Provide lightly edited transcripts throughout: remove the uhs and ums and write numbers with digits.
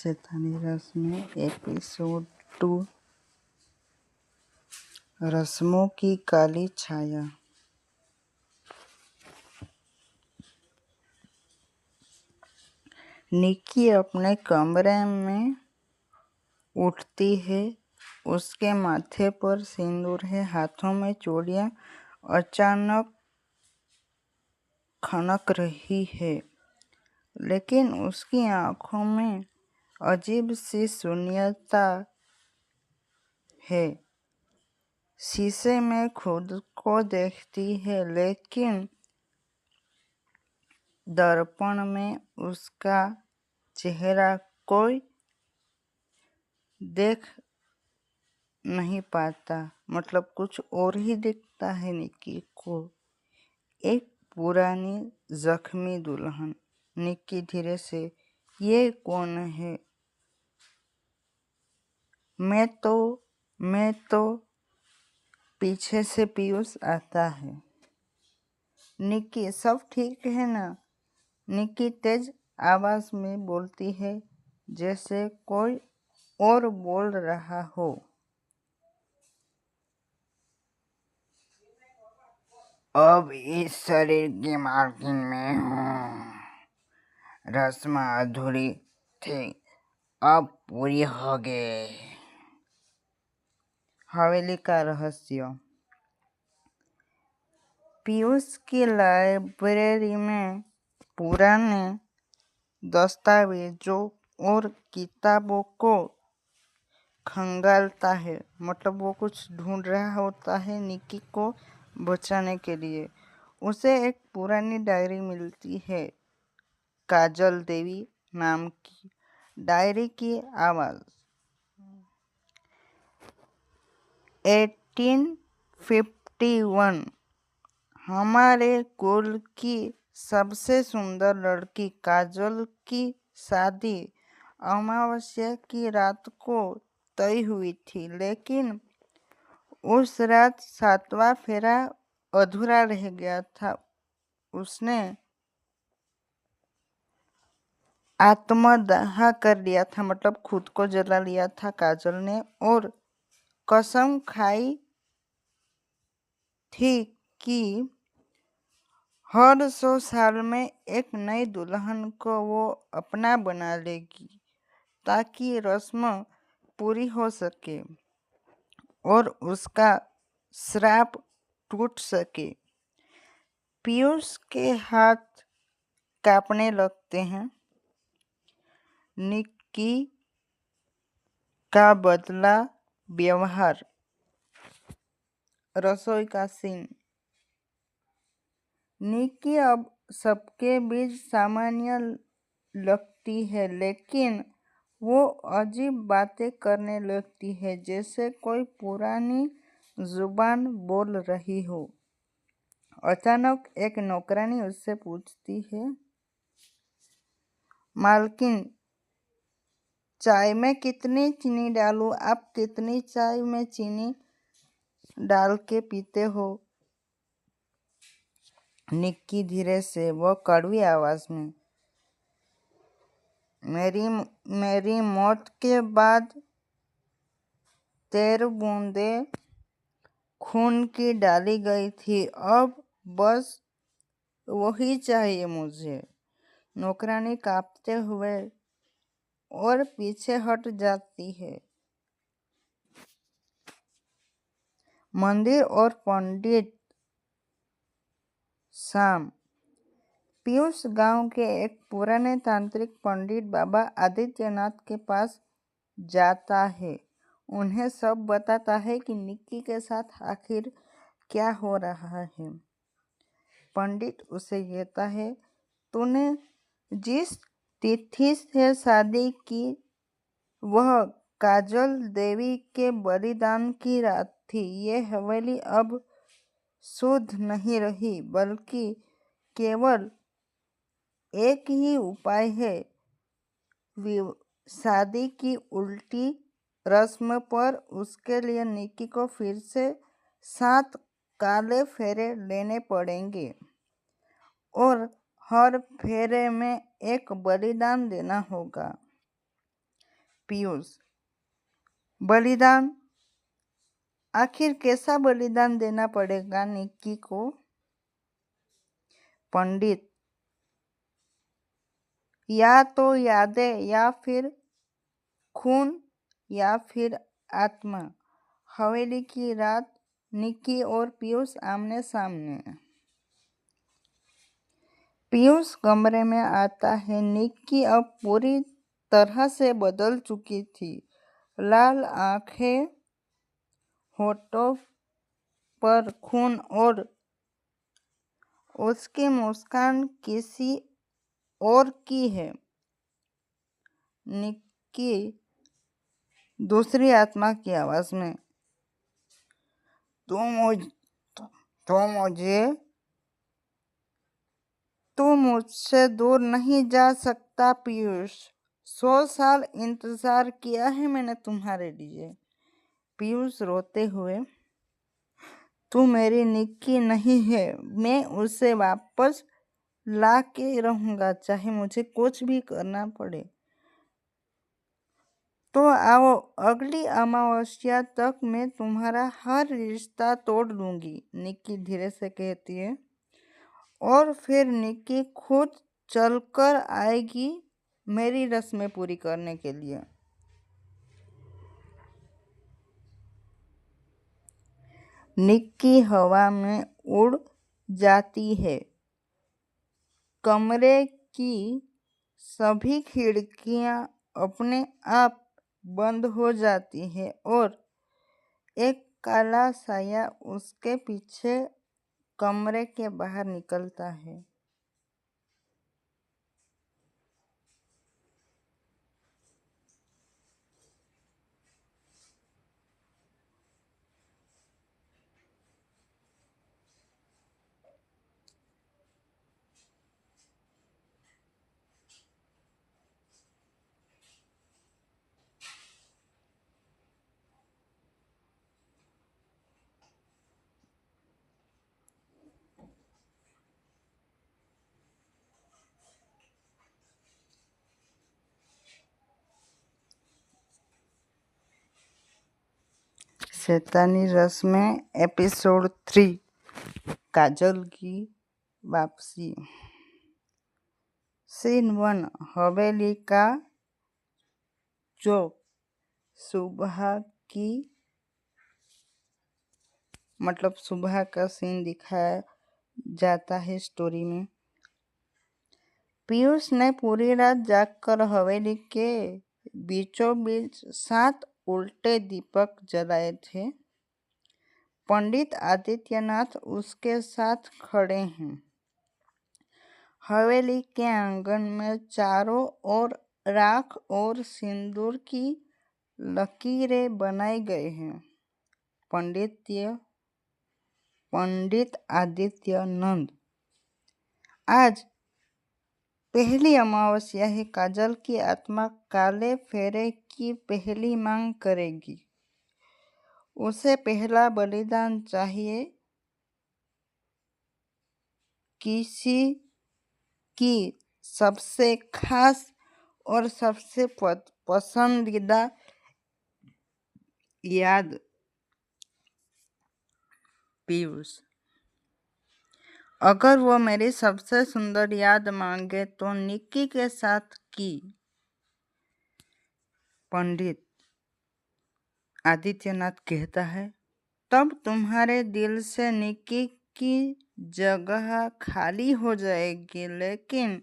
शैतानी रस्में एपिसोड 2 रस्मों की काली छाया। निक्की अपने कमरे में उठती है। उसके माथे पर सिंदूर है, हाथों में चूड़ियां अचानक खनक रही है, लेकिन उसकी आंखों में अजीब सी शून्यता है। शीशे में खुद को देखती है, लेकिन दर्पण में उसका चेहरा कोई देख नहीं पाता। मतलब कुछ और ही दिखता है निक्की को। एक पुरानी जख्मी दुल्हन। निक्की धीरे से, ये कौन है? मैं तो पीछे से पीयूष आता है। निक्की, सब ठीक है ना? निक्की तेज आवाज में बोलती है, जैसे कोई और बोल रहा हो। अब इस शरीर की मालकिन में हूँ। रस्म अधूरी थी, अब पूरी हो गई। हवेली का रहस्य। पीयूष की लाइब्रेरी में पुराने दस्तावेजों और किताबों को खंगालता है। मतलब वो कुछ ढूंढ रहा होता है निक्की को बचाने के लिए। उसे एक पुरानी डायरी मिलती है, काजल देवी नाम की। डायरी की आवाज 1851। हमारे कुल की सबसे सुंदर लड़की काजल की शादी अमावस्या की रात को तय हुई थी, लेकिन उस रात 7वां फेरा अधूरा रह गया था। उसने आत्मदाह कर लिया था, मतलब खुद को जला लिया था काजल ने, और कसम खाई थी कि हर 100 साल में एक नई दुल्हन को वो अपना बना लेगी, ताकि रस्म पूरी हो सके और उसका श्राप टूट सके। पीयूष के हाथ कांपने लगते हैं। निक्की का बदला व्यवहार। रसोई का सीन। निक्की अब सबके बीच सामान्य लगती है, लेकिन वो अजीब बातें करने लगती है, जैसे कोई पुरानी जुबान बोल रही हो। अचानक एक नौकरानी उससे पूछती है, मालकिन, चाय में कितनी चीनी डालूं? आप कितनी चाय में चीनी डाल के पीते हो? निक्की धीरे से, वो कड़वी आवाज में, मेरी मौत के बाद 13 बूंदें खून की डाली गई थी, अब बस वही चाहिए मुझे। नौकरानी कांपते हुए और पीछे हट जाती है। मंदिर और पंडित। शाम। पीयूष गांव के एक पुराने तांत्रिक पंडित बाबा आदित्यनाथ के पास जाता है। उन्हें सब बताता है कि निक्की के साथ आखिर क्या हो रहा है। पंडित उसे कहता है, तूने जिस तिथि से शादी की वह काजल देवी के बलिदान की रात थी। ये हवेली अब शुद्ध नहीं रही, बल्कि केवल एक ही उपाय है, शादी की उल्टी रस्म पर। उसके लिए निक्की को फिर से 7 काले फेरे लेने पड़ेंगे और हर फेरे में एक बलिदान देना होगा। पीयूष, बलिदान? आखिर कैसा बलिदान देना पड़ेगा निक्की को? पंडित, या तो यादें, या फिर खून, या फिर आत्मा। हवेली की रात, निक्की और पीयूष आमने सामने। पीयूष कमरे में आता है। निक्की अब पूरी तरह से बदल चुकी थी। लाल आंखें, होठों पर खून, और उसकी मुस्कान किसी और की है। निक्की दूसरी आत्मा की आवाज में, तू मुझसे दूर नहीं जा सकता पीयूष। 100 साल इंतजार किया है मैंने तुम्हारे लिए। पीयूष रोते हुए, तू मेरी निक्की नहीं है। मैं उसे वापस ला के रहूंगा, चाहे मुझे कुछ भी करना पड़े। तो आओ, अगली अमावस्या तक मैं तुम्हारा हर रिश्ता तोड़ लूंगी, निक्की धीरे से कहती है। और फिर निक्की खुद चलकर आएगी मेरी रस्में पूरी करने के लिए। निक्की हवा में उड़ जाती है। कमरे की सभी खिड़कियां अपने आप बंद हो जाती है और एक काला साया उसके पीछे कमरे के बाहर निकलता है। शैतानी रस्में एपिसोड 3, काजल की वापसी। सीन 1, हवेली का चौक। सुबह का सीन दिखाया जाता है स्टोरी में। पीयूष ने पूरी रात जागकर हवेली के बीचों बीच 7 उल्टे दीपक जलाए थे। पंडित आदित्यनाथ उसके साथ खड़े हैं। हवेली के आंगन में चारों ओर राख और सिंदूर की लकीरें बनाई गई हैं। पंडित आदित्यनाथ, आज पहली अमावस्या है। काजल की आत्मा काले फेरे की पहली मांग करेगी। उसे पहला बलिदान चाहिए, किसी की सबसे खास और सबसे पसंदीदा याद। पीयूष, अगर वो मेरी सबसे सुंदर याद मांगे तो निक्की के साथ की। पंडित आदित्यनाथ कहता है, तब तुम्हारे दिल से निक्की की जगह खाली हो जाएगी, लेकिन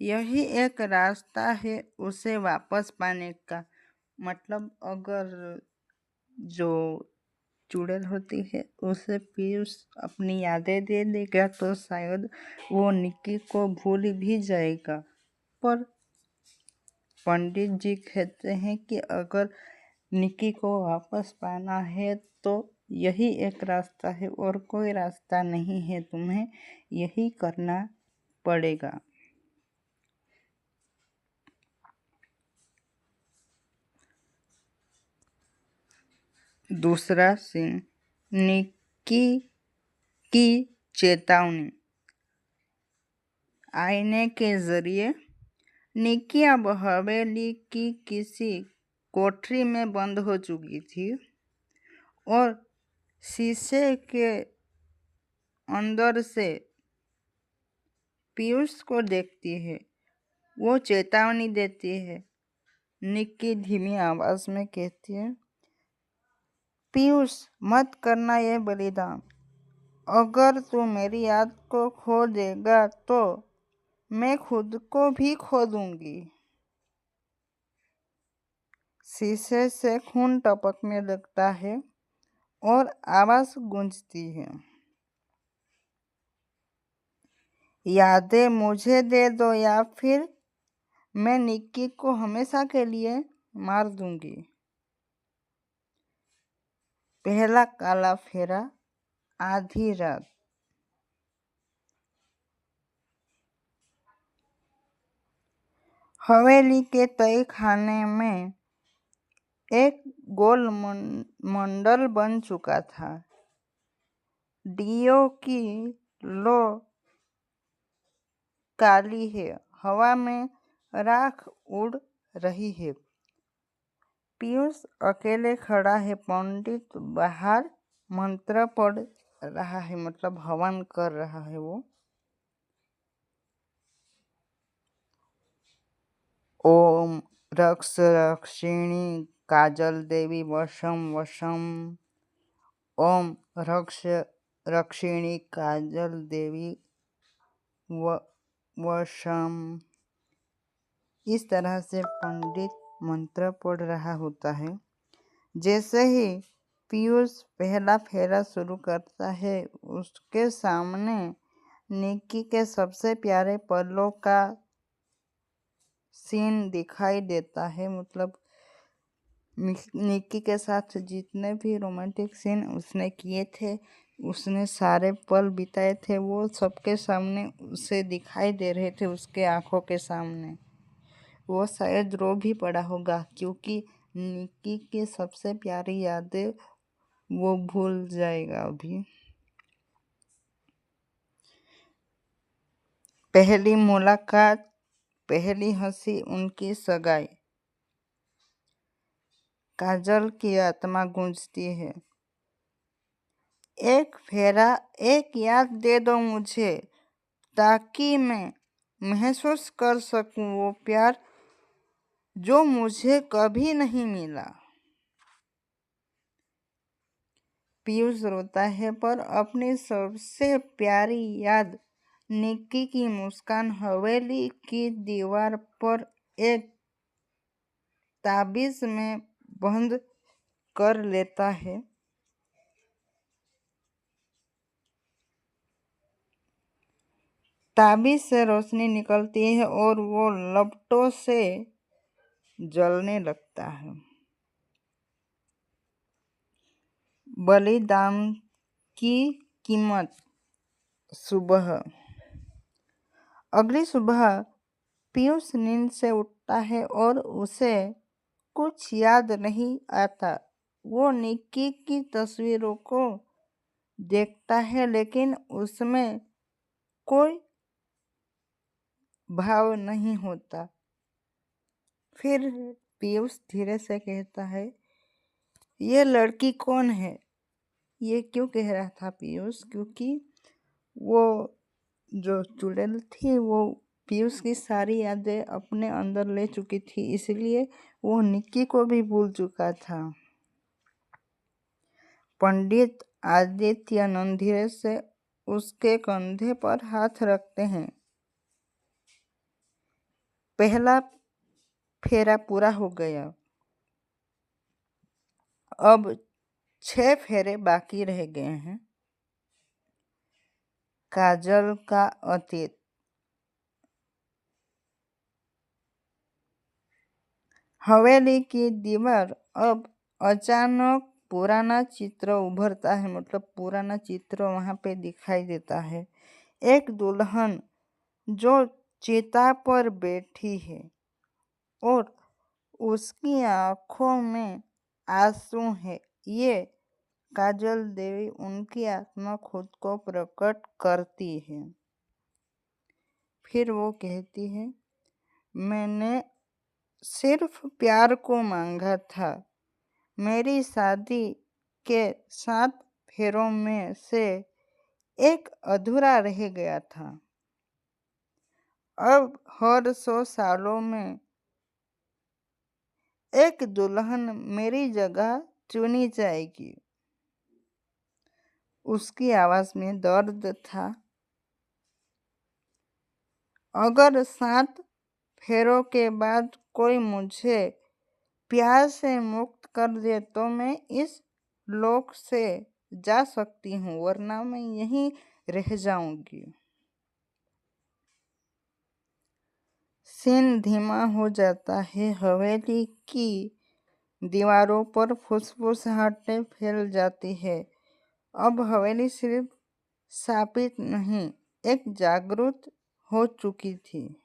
यही एक रास्ता है उसे वापस पाने का। मतलब अगर जो चुड़ैल होती है उसे पीयूष अपनी यादें दे देगा तो शायद वो निक्की को भूल भी जाएगा। पर पंडित जी कहते हैं कि अगर निक्की को वापस पाना है तो यही एक रास्ता है और कोई रास्ता नहीं है, तुम्हें यही करना पड़ेगा। दूसरा सीन, निक्की की चेतावनी। आईने के जरिए निक्की अब हवेली की किसी कोठरी में बंद हो चुकी थी और शीशे के अंदर से पीयूष को देखती है। वो चेतावनी देती है। निक्की धीमी आवाज में कहती है, पीयूष, मत करना ये बलिदान। अगर तू मेरी याद को खो देगा तो मैं खुद को भी खो दूंगी। शीशे से खून टपकने लगता है और आवाज गूंजती है, यादें मुझे दे दो या फिर मैं निक्की को हमेशा के लिए मार दूंगी। पहला काला फेरा, आधी रात। हवेली के तय खाने में एक गोल मंडल बन चुका था। दियों की लो काली है, हवा में राख उड़ रही है। पीयूष अकेले खड़ा है। पंडित बाहर मंत्र पढ़ रहा है, मतलब हवन कर रहा है वो। ओम रक्ष रक्षिणी काजल देवी वशम वशम। ओम रक्ष रक्षिणी काजल देवी वशम। इस तरह से पंडित मंत्र पढ़ रहा होता है। जैसे ही पीयूष पहला फेरा शुरू करता है, उसके सामने निक्की के सबसे प्यारे पलों का सीन दिखाई देता है। मतलब निक्की के साथ जितने भी रोमांटिक सीन उसने किए थे, उसने सारे पल बिताए थे, वो सबके सामने उसे दिखाई दे रहे थे, उसके आंखों के सामने। वो शायद रो भी पड़ा होगा, क्योंकि निक्की की सबसे प्यारी यादें वो भूल जाएगा अभी। पहली मुलाकात, पहली हंसी, उनकी सगाई। काजल की आत्मा गूंजती है, एक फेरा, एक याद दे दो मुझे, ताकि मैं महसूस कर सकूं वो प्यार जो मुझे कभी नहीं मिला। पीयूष रोता है, पर अपनी सबसे प्यारी याद, निक्की की मुस्कान, हवेली की दीवार पर एक ताबीज में बंद कर लेता है। ताबीज से रोशनी निकलती है और वो लपटों से जलने लगता है। बलिदान की कीमत। सुबह। अगली सुबह पीयूष नींद से उठता है और उसे कुछ याद नहीं आता। वो निक्की की तस्वीरों को देखता है, लेकिन उसमें कोई भाव नहीं होता। फिर पीयूष धीरे से कहता है, ये लड़की कौन है? ये क्यों कह रहा था पीयूष? क्योंकि वो जो चुड़ैल थी वो पीयूष की सारी यादें अपने अंदर ले चुकी थी, इसलिए वो निक्की को भी भूल चुका था। पंडित आदित्यानंद धीरे से उसके कंधे पर हाथ रखते हैं। पहला फेरा पूरा हो गया। अब 6 फेरे बाकी रह गए हैं। काजल का अतीत। हवेली की दीवार अब अचानक पुराना चित्र उभरता है, मतलब पुराना चित्र वहां पे दिखाई देता है। एक दुल्हन जो चिता पर बैठी है और उसकी आंखों में आंसू है। ये काजल देवी, उनकी आत्मा खुद को प्रकट करती है। फिर वो कहती है, मैंने सिर्फ प्यार को मांगा था। मेरी शादी के 7 फेरों में से एक अधूरा रह गया था। अब हर 100 सालों में एक दुल्हन मेरी जगह चुनी जाएगी। उसकी आवाज में दर्द था। अगर 7 फेरों के बाद कोई मुझे प्यार से मुक्त कर दे तो मैं इस लोक से जा सकती हूँ, वरना मैं यहीं रह जाऊंगी। सीन धीमा हो जाता है। हवेली की दीवारों पर फुसफुसाहटें फैल जाती है। अब हवेली सिर्फ शापित नहीं, एक जागृत हो चुकी थी।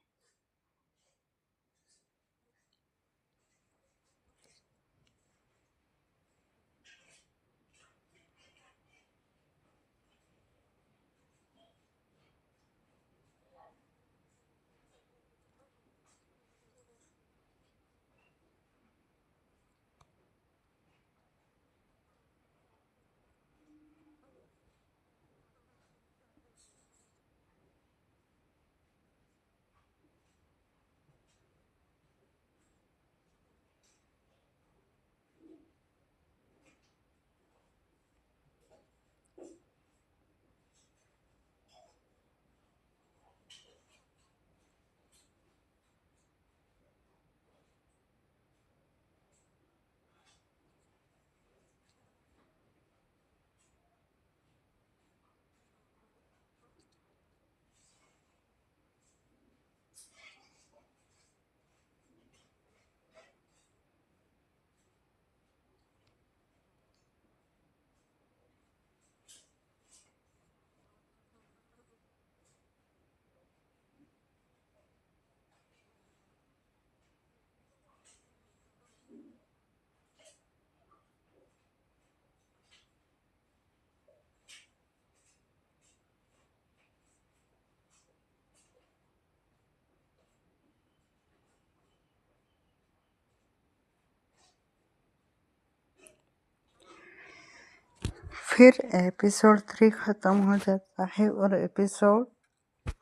फिर एपिसोड 3 खत्म हो जाता है और एपिसोड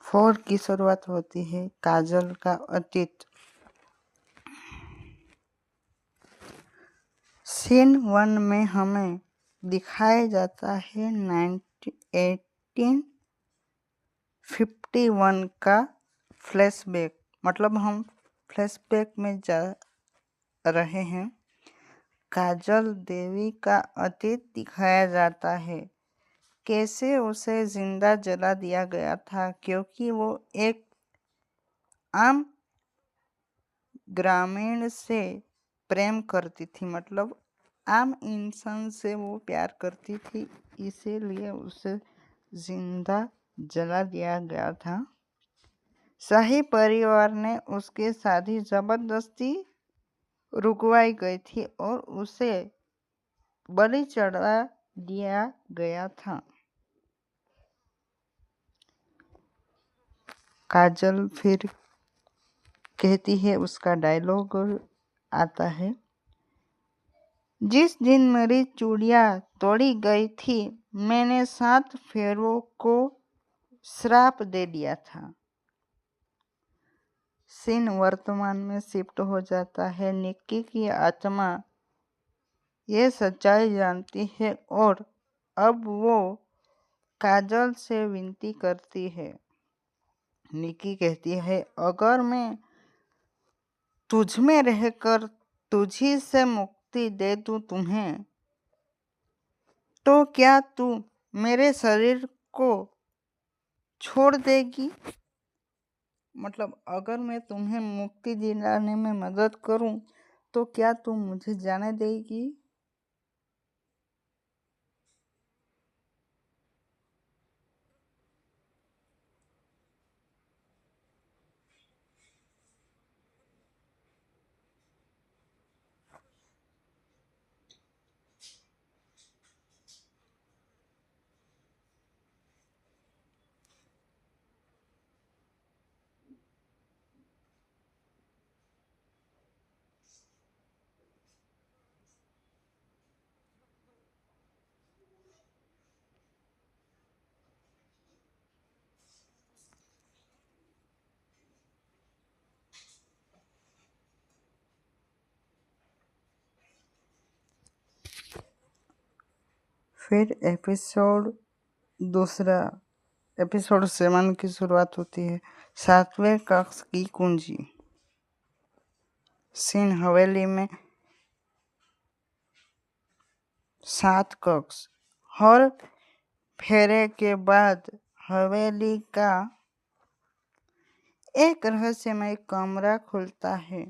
4 की शुरुआत होती है। काजल का अतीत। सीन 1 में हमें दिखाया जाता है 1851 का फ्लैशबैक। मतलब हम फ्लैशबैक में जा रहे हैं। काजल देवी का अतीत दिखाया जाता है। कैसे उसे जिंदा जला दिया गया था क्योंकि वो एक आम ग्रामीण से प्रेम करती थी। मतलब आम इंसान से वो प्यार करती थी, इसीलिए उसे जिंदा जला दिया गया था। शाही परिवार ने उसकी शादी जबरदस्ती रुकवाई गई थी और उसे बलि चढ़ा दिया गया था। काजल फिर कहती है, उसका डायलॉग आता है, जिस दिन मेरी चूड़ियां तोड़ी गई थी मैंने 7 फेरों को श्राप दे दिया था। सीन वर्तमान में शिफ्ट हो जाता है। निक्की की आत्मा ये सच्चाई जानती है और अब वो काजल से विनती करती है। निक्की कहती है, अगर मैं तुझ में रहकर तुझी से मुक्ति दे दूं तुम्हें, तो क्या तू मेरे शरीर को छोड़ देगी? मतलब अगर मैं तुम्हें मुक्ति दिलाने में मदद करूं तो क्या तुम मुझे जाने देगी? फिर एपिसोड 7 की शुरुआत होती है। 7वें कक्ष की कुंजी। सीन हवेली में 7 कक्ष। हर फेरे के बाद हवेली का एक रहस्यमय कमरा खुलता है।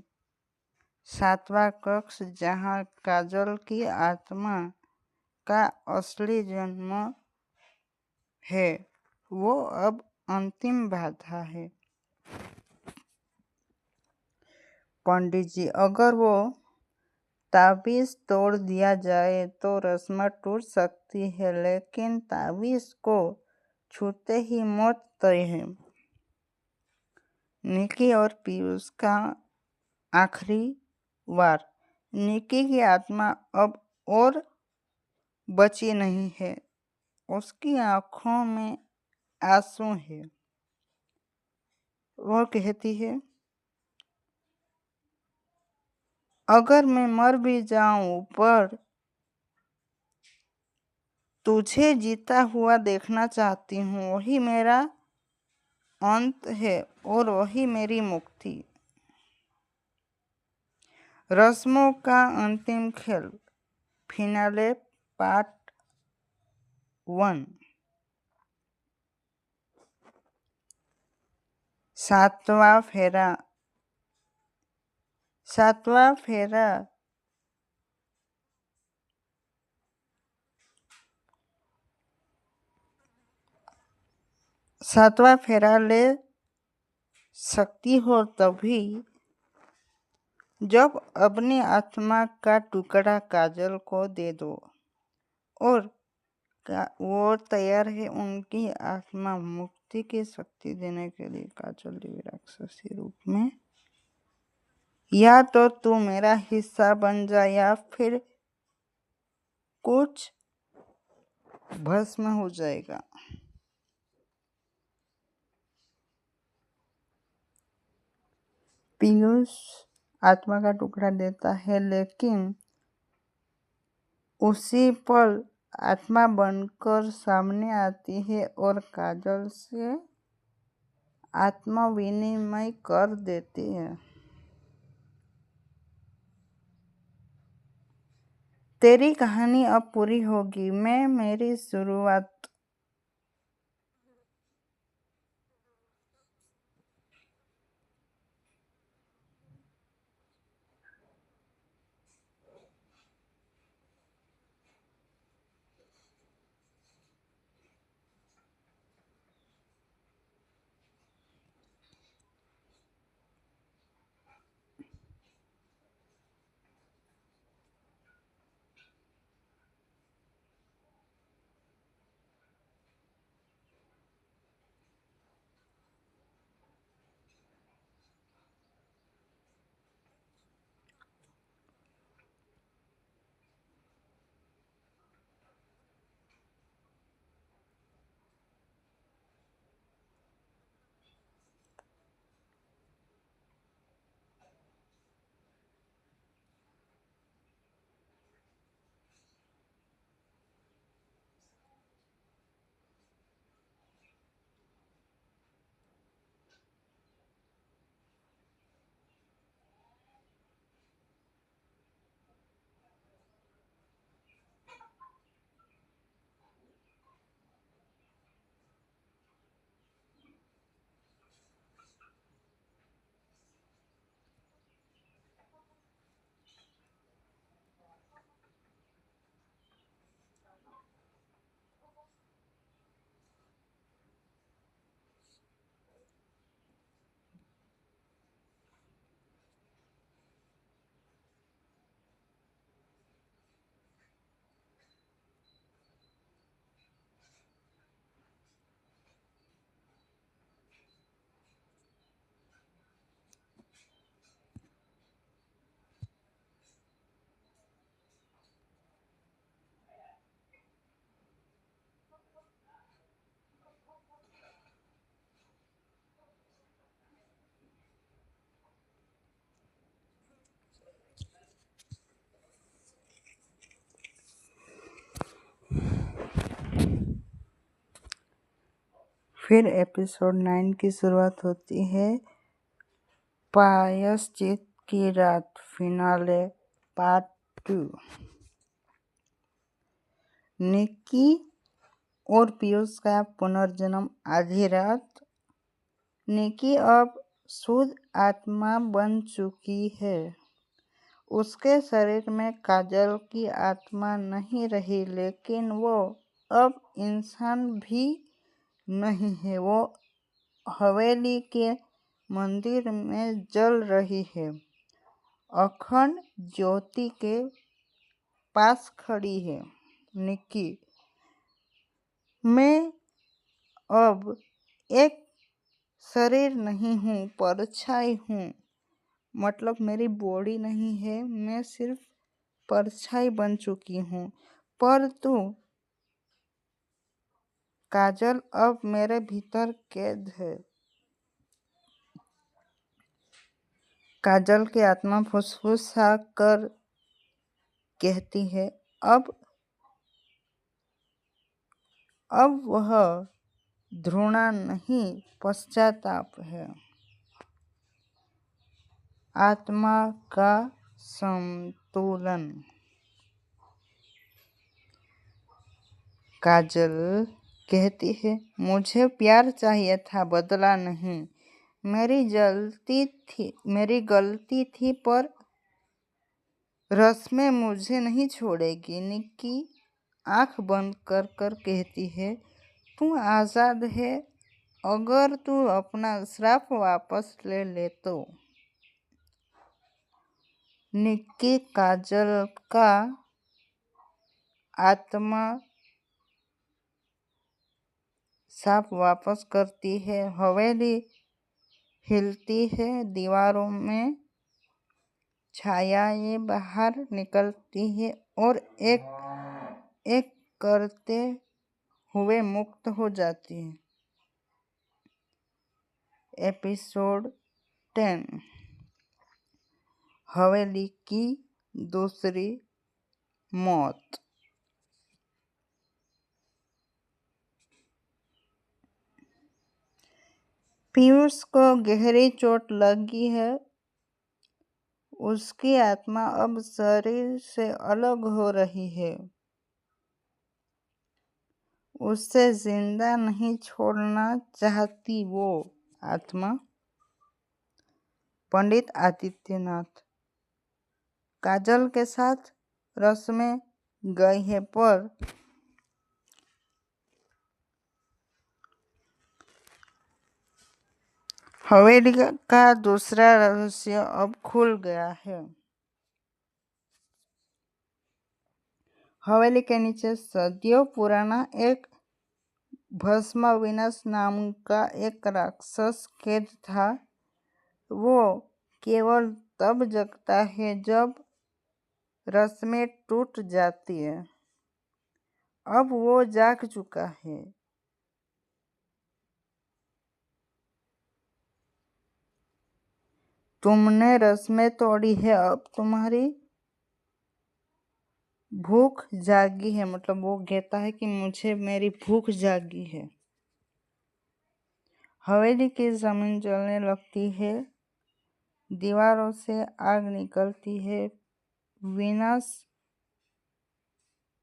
7वां कक्ष, जहाँ काजल की आत्मा का असली जन्म है, वो अब अंतिम बाधा है। पंडित जी, अगर वो ताबीज तोड़ दिया जाए तो रस्म टूट सकती है, लेकिन ताबीज को छूते ही मौत तय है। निकी और पीयूष का आखिरी वार। निकी की आत्मा अब और बची नहीं है। उसकी आंखों में आंसू है। वो कहती है, अगर मैं मर भी जाऊं पर तुझे जीता हुआ देखना चाहती हूँ। वही मेरा अंत है और वही मेरी मुक्ति। रस्मों का अंतिम खेल। Finale part 1। 7वां फेरा। 7वां फेरा। 7वां फेरा ले सकती हो तभी जब अपनी आत्मा का टुकड़ा काजल को दे दो और वो तैयार है उनकी आत्मा मुक्ति की शक्ति देने के लिए। काजल देवी राक्षसी रूप में, या तो तू मेरा हिस्सा बन जा या फिर कुछ भस्म हो जाएगा। पीयूष आत्मा का टुकड़ा देता है, लेकिन उसी पल आत्मा बनकर सामने आती है और काजल से आत्मा विनिमय कर देती है। तेरी कहानी अब पूरी होगी। मैं मेरी शुरुआत फिर एपिसोड 9 की शुरुआत होती है। प्रायश्चित की रात, फिनाले पार्ट 2। निक्की और पीयूष का पुनर्जन्म। आधी रात। निक्की अब शुद्ध आत्मा बन चुकी है। उसके शरीर में काजल की आत्मा नहीं रही, लेकिन वो अब इंसान भी नहीं है। वो हवेली के मंदिर में जल रही है, अखंड ज्योति के पास खड़ी है। निक्की, मैं अब एक शरीर नहीं हूँ, परछाई हूँ। मतलब मेरी बॉडी नहीं है, मैं सिर्फ परछाई बन चुकी हूँ। पर तू काजल अब मेरे भीतर कैद है। काजल की आत्मा फुसफुसा कर कहती है, अब वह घृणा नहीं, पश्चाताप है। आत्मा का संतुलन। काजल कहती है, मुझे प्यार चाहिए था, बदला नहीं। मेरी गलती थी, पर रस्में मुझे नहीं छोड़ेगी। निक्की आंख बंद कर कर कहती है, तू आजाद है, अगर तू अपना श्राप वापस ले ले तो। निक्की काजल का आत्मा श्राप वापस करती है। हवेली हिलती है, दीवारों में छायाएं बाहर निकलती है और एक एक करते हुए मुक्त हो जाती है। एपिसोड 10। हवेली की दूसरी मौत। पीयूष को गहरी चोट लगी है। उसकी आत्मा अब शरीर से अलग हो रही है। उसे जिंदा नहीं छोड़ना चाहती वो आत्मा। पंडित आदित्यनाथ काजल के साथ रस में गई है, पर हवेली का दूसरा रहस्य अब खुल गया है। हवेली के नीचे सदियों पुराना एक भस्म विनाश नाम का एक राक्षस कैद था। वो केवल तब जगता है जब रस्में टूट जाती है। अब वो जाग चुका है। तुमने रस्में तोड़ी है, अब तुम्हारी भूख जागी है। मतलब वो कहता है कि मुझे मेरी भूख जागी है। हवेली की जमीन जलने लगती है, दीवारों से आग निकलती है। विनाश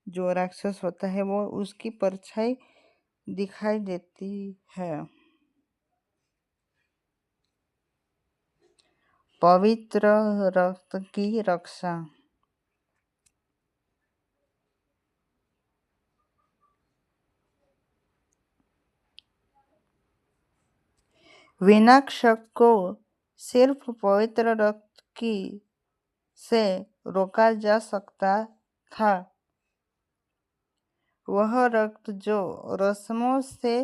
जो राक्षस होता है, वो उसकी परछाई दिखाई देती है। पवित्र रक्त की रक्षा। विनाशक को सिर्फ पवित्र रक्त की से रोका जा सकता था। वह रक्त जो रस्मों से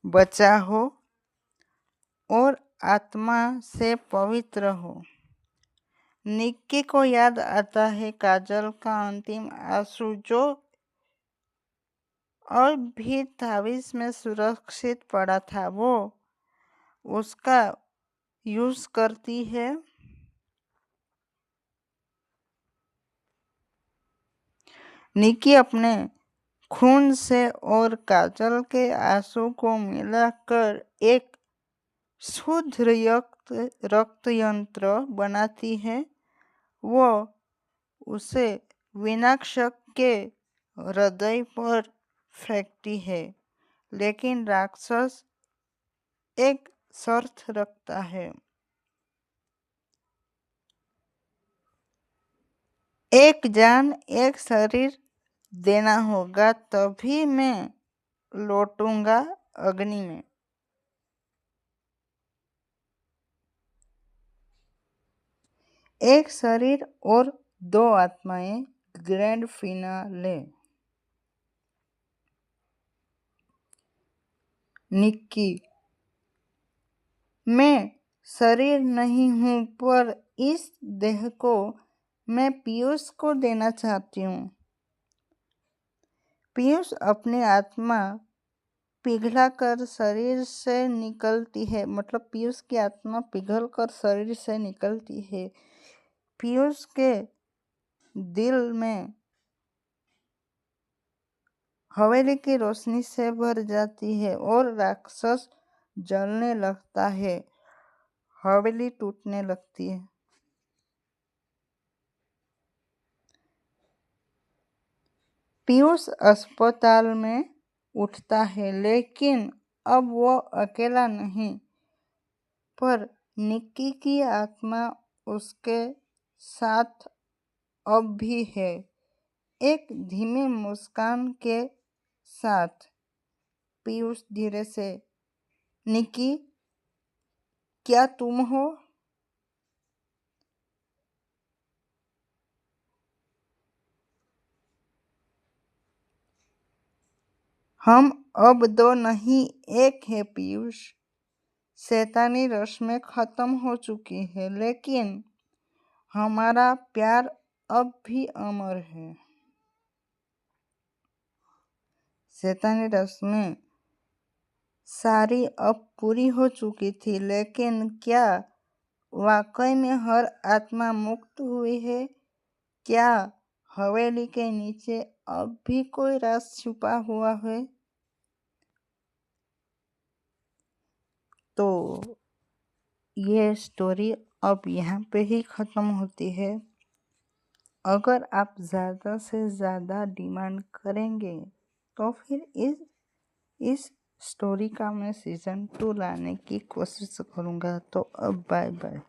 बचा हो और आत्मा से पवित्र हो। निक्की को याद आता है काजल का अंतिम आंसू, जो अब भी ताबीज में सुरक्षित पड़ा था। वो उसका यूज करती है। निक्की अपने खून से और काजल के आंसू को मिलाकर एक शुद्ध रक्त यंत्र बनाती है। वो उसे विनाशक के हृदय पर फेंकती है, लेकिन राक्षस एक शर्त रखता है। एक जान एक शरीर देना होगा, तभी मैं लौटूंगा अग्नि में। एक शरीर और दो आत्माएं, ग्रैंड फिनाले। निक्की, मैं शरीर नहीं हूं, पर इस देह को मैं पीयूष को देना चाहती हूँ। पीयूष अपनी आत्मा पिघलाकर शरीर से निकलती है, मतलब पीयूष की आत्मा पिघलकर शरीर से निकलती है। पीयूष के दिल में हवेली की रोशनी से भर जाती है और राक्षस जलने लगता है। हवेली टूटने लगती है। पीयूष अस्पताल में उठता है, लेकिन अब वो अकेला नहीं, पर निक्की की आत्मा उसके साथ अब भी है। एक धीमी मुस्कान के साथ पीयूष धीरे से, निक्की, क्या तुम हो? हम अब दो नहीं, एक है पीयूष। शैतानी रस्में खत्म हो चुकी है, लेकिन हमारा प्यार अब भी अमर है। शैतानी रस्में सारी अब पूरी हो चुकी थी, लेकिन क्या वाकई में हर आत्मा मुक्त हुई है? क्या हवेली के नीचे अब भी कोई राज छुपा हुआ है? तो ये स्टोरी अब यहाँ पे ही ख़त्म होती है। अगर आप ज़्यादा से ज़्यादा डिमांड करेंगे तो फिर इस स्टोरी का मैं सीज़न 2 लाने की कोशिश करूँगा। तो अब बाय बाय।